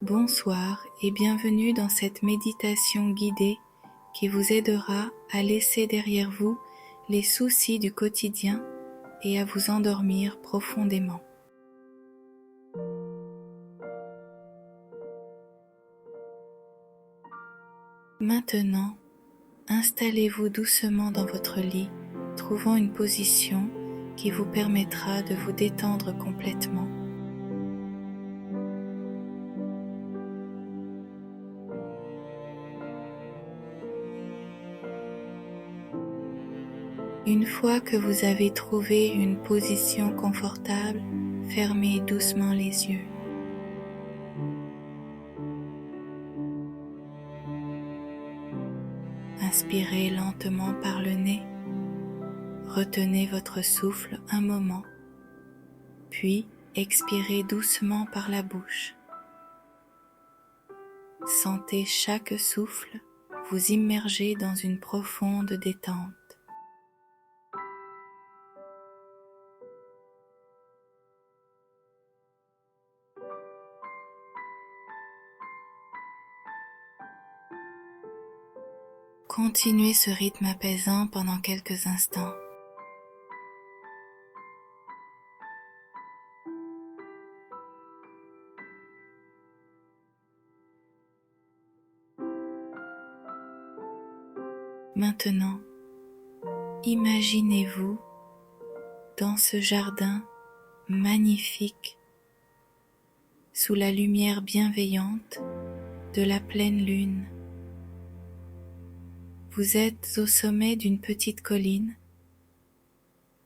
Bonsoir et bienvenue dans cette méditation guidée qui vous aidera à laisser derrière vous les soucis du quotidien et à vous endormir profondément. Maintenant, installez-vous doucement dans votre lit, trouvant une position qui vous permettra de vous détendre complètement. Une fois que vous avez trouvé une position confortable, fermez doucement les yeux. Inspirez lentement par le nez, retenez votre souffle un moment, puis expirez doucement par la bouche. Sentez chaque souffle vous immerger dans une profonde détente. Continuez ce rythme apaisant pendant quelques instants. Maintenant, imaginez-vous dans ce jardin magnifique, sous la lumière bienveillante de la pleine lune. Vous êtes au sommet d'une petite colline,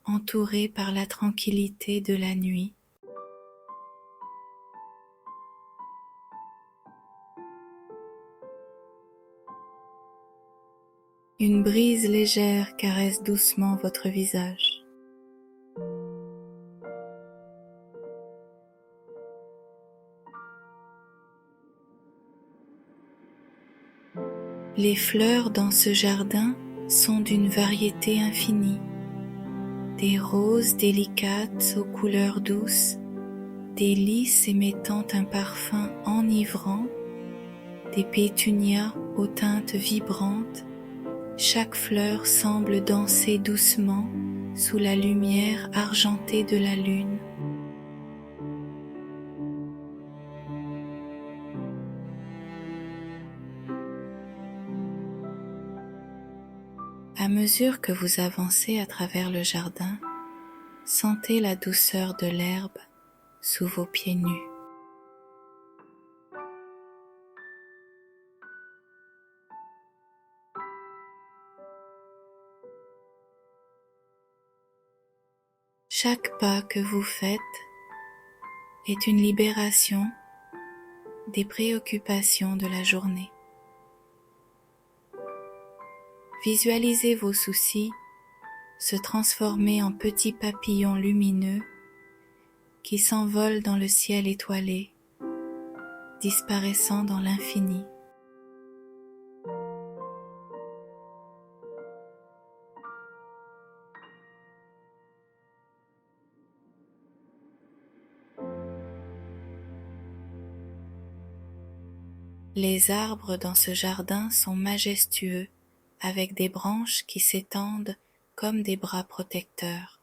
entouré par la tranquillité de la nuit. Une brise légère caresse doucement votre visage. Les fleurs dans ce jardin sont d'une variété infinie. Des roses délicates aux couleurs douces, des lys émettant un parfum enivrant, des pétunias aux teintes vibrantes. Chaque fleur semble danser doucement sous la lumière argentée de la lune. À mesure que vous avancez à travers le jardin, sentez la douceur de l'herbe sous vos pieds nus. Chaque pas que vous faites est une libération des préoccupations de la journée. Visualisez vos soucis se transformer en petits papillons lumineux qui s'envolent dans le ciel étoilé, disparaissant dans l'infini. Les arbres dans ce jardin sont majestueux, avec des branches qui s'étendent comme des bras protecteurs.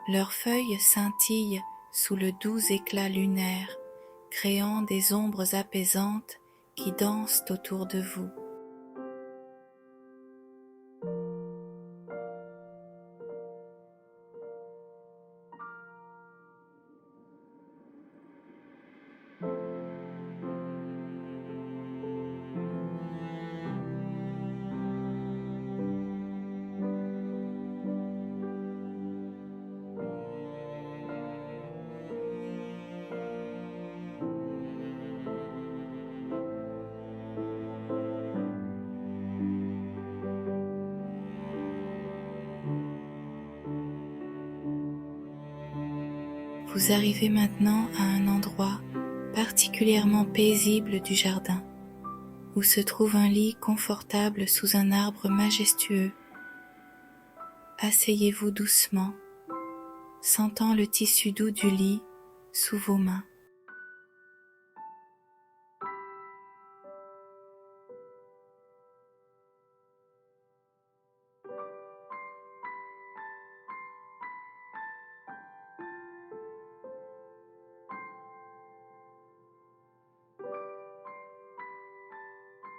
Leurs feuilles scintillent sous le doux éclat lunaire, créant des ombres apaisantes qui dansent autour de vous. Vous arrivez maintenant à un endroit particulièrement paisible du jardin, où se trouve un lit confortable sous un arbre majestueux. Asseyez-vous doucement, sentant le tissu doux du lit sous vos mains.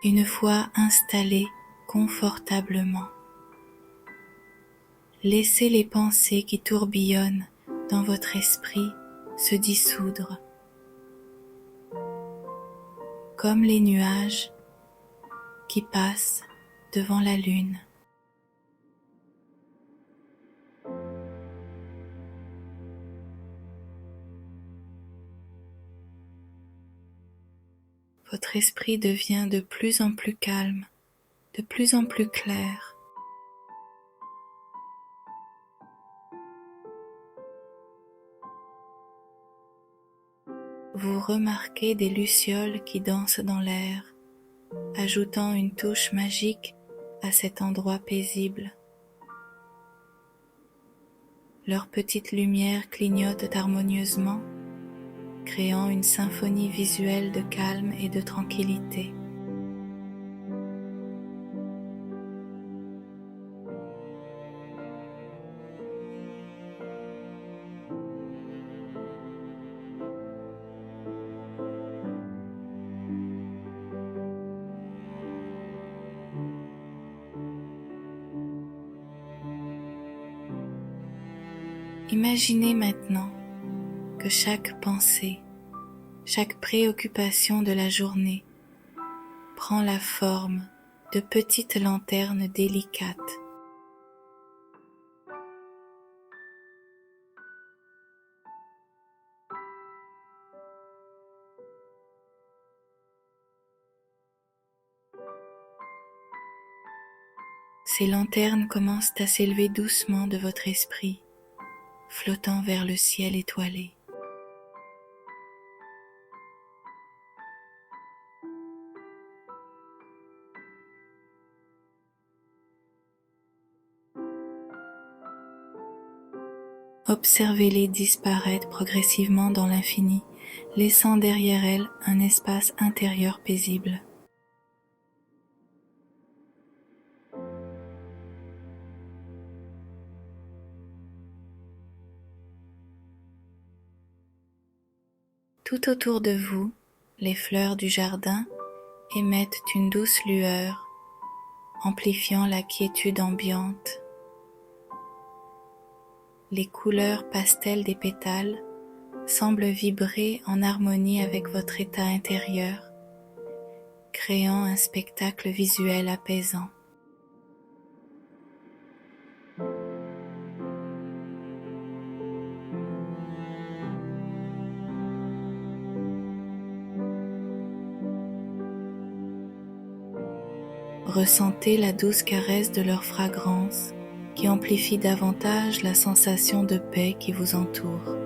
Une fois installé confortablement, laissez les pensées qui tourbillonnent dans votre esprit se dissoudre, comme les nuages qui passent devant la lune. Votre esprit devient de plus en plus calme, de plus en plus clair. Vous remarquez des lucioles qui dansent dans l'air, ajoutant une touche magique à cet endroit paisible. Leurs petites lumières clignotent harmonieusement, créant une symphonie visuelle de calme et de tranquillité. Imaginez maintenant que chaque pensée, chaque préoccupation de la journée prend la forme de petites lanternes délicates. Ces lanternes commencent à s'élever doucement de votre esprit, flottant vers le ciel étoilé. Observez-les disparaître progressivement dans l'infini, laissant derrière elles un espace intérieur paisible. Tout autour de vous, les fleurs du jardin émettent une douce lueur, amplifiant la quiétude ambiante. Les couleurs pastel des pétales semblent vibrer en harmonie avec votre état intérieur, créant un spectacle visuel apaisant. Ressentez la douce caresse de leur fragrance qui amplifie davantage la sensation de paix qui vous entoure.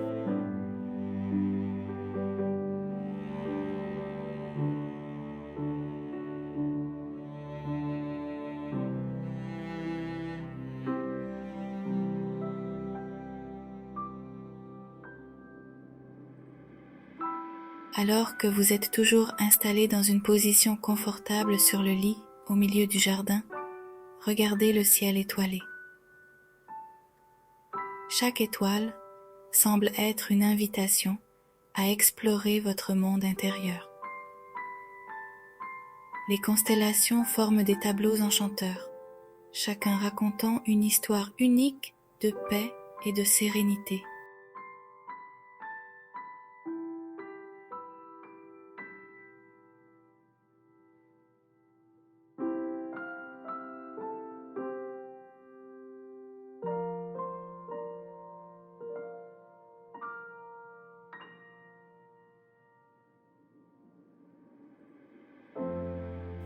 Alors que vous êtes toujours installé dans une position confortable sur le lit au milieu du jardin, regardez le ciel étoilé. Chaque étoile semble être une invitation à explorer votre monde intérieur. Les constellations forment des tableaux enchanteurs, chacun racontant une histoire unique de paix et de sérénité.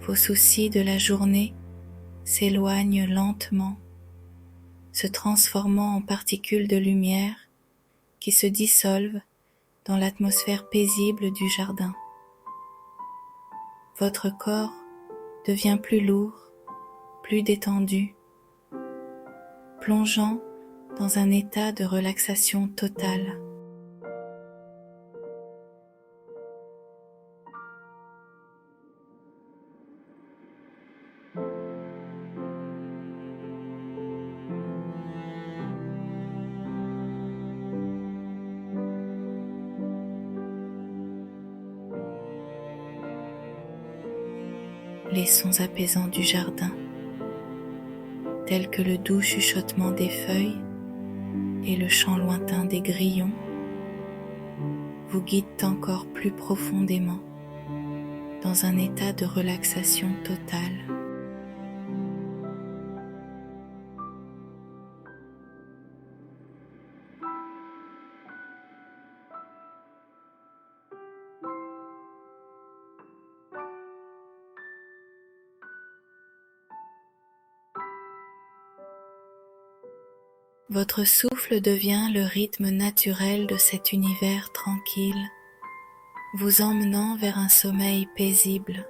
Vos soucis de la journée s'éloignent lentement, se transformant en particules de lumière qui se dissolvent dans l'atmosphère paisible du jardin. Votre corps devient plus lourd, plus détendu, plongeant dans un état de relaxation totale. les sons apaisants du jardin, tels que le doux chuchotement des feuilles et le chant lointain des grillons, vous guident encore plus profondément dans un état de relaxation totale. Votre souffle devient le rythme naturel de cet univers tranquille, vous emmenant vers un sommeil paisible.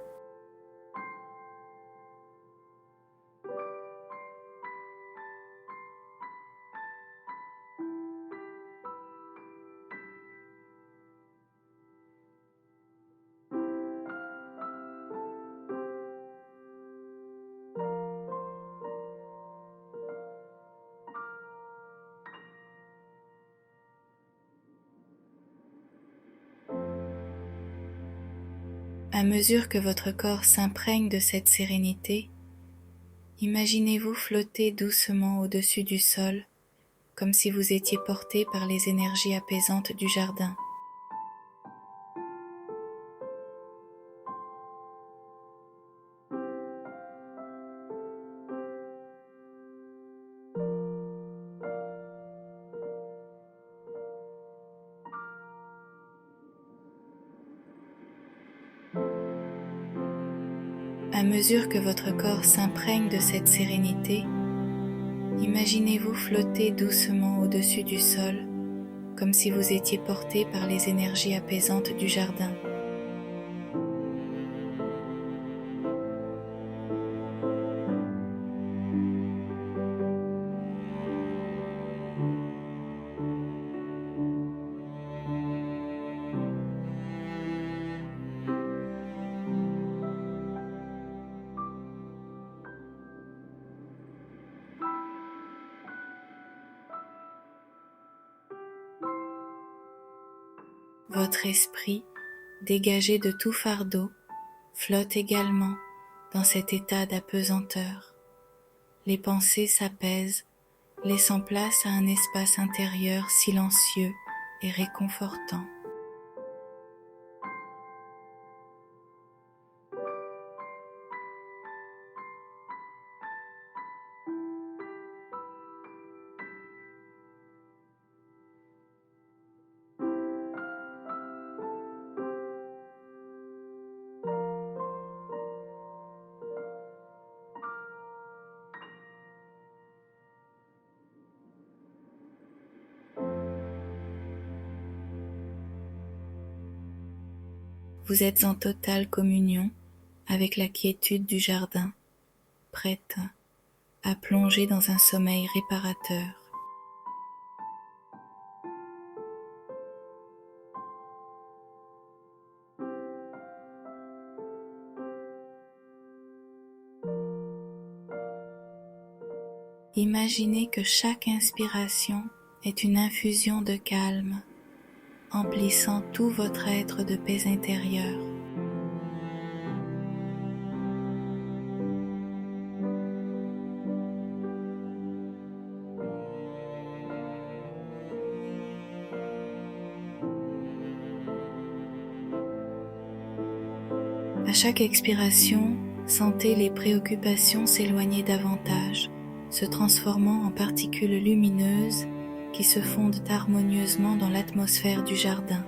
À mesure que votre corps s'imprègne de cette sérénité, imaginez-vous flotter doucement au-dessus du sol, comme si vous étiez porté par les énergies apaisantes du jardin. À mesure que votre corps s'imprègne de cette sérénité, imaginez-vous flotter doucement au-dessus du sol, comme si vous étiez porté par les énergies apaisantes du jardin. Votre esprit, dégagé de tout fardeau, flotte également dans cet état d'apesanteur. Les pensées s'apaisent, laissant place à un espace intérieur silencieux et réconfortant. Vous êtes en totale communion avec la quiétude du jardin, prête à plonger dans un sommeil réparateur. Imaginez que chaque inspiration est une infusion de calme, emplissant tout votre être de paix intérieure. À chaque expiration, sentez les préoccupations s'éloigner davantage, se transformant en particules lumineuses qui se fondent harmonieusement dans l'atmosphère du jardin.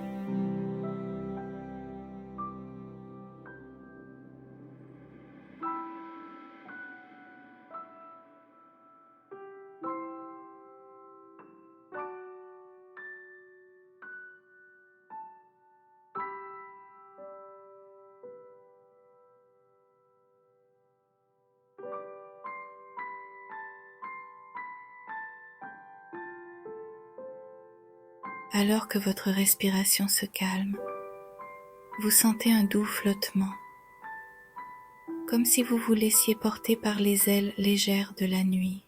Alors que votre respiration se calme, vous sentez un doux flottement, comme si vous vous laissiez porter par les ailes légères de la nuit.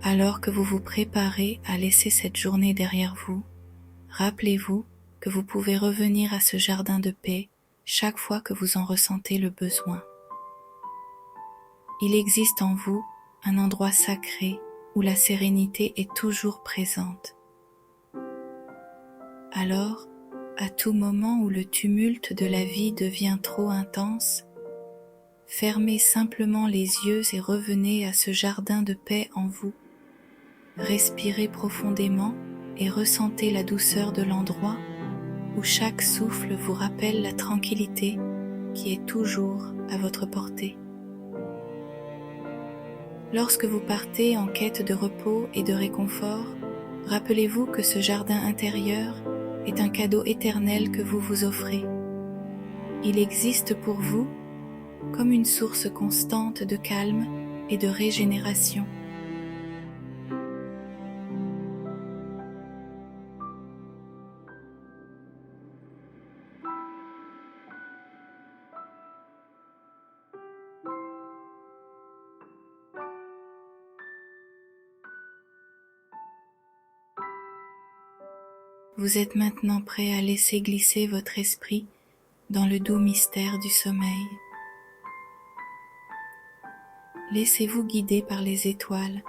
Alors que vous vous préparez à laisser cette journée derrière vous, rappelez-vous que vous pouvez revenir à ce jardin de paix chaque fois que vous en ressentez le besoin. Il existe en vous un endroit sacré où la sérénité est toujours présente. Alors, à tout moment où le tumulte de la vie devient trop intense, fermez simplement les yeux et revenez à ce jardin de paix en vous. Respirez profondément et ressentez la douceur de l'endroit où chaque souffle vous rappelle la tranquillité qui est toujours à votre portée. Lorsque vous partez en quête de repos et de réconfort, rappelez-vous que ce jardin intérieur est un cadeau éternel que vous vous offrez. Il existe pour vous comme une source constante de calme et de régénération. Vous êtes maintenant prêt à laisser glisser votre esprit dans le doux mystère du sommeil. Laissez-vous guider par les étoiles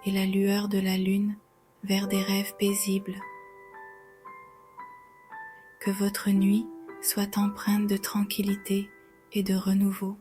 et la lueur de la lune vers des rêves paisibles. Que votre nuit soit empreinte de tranquillité et de renouveau.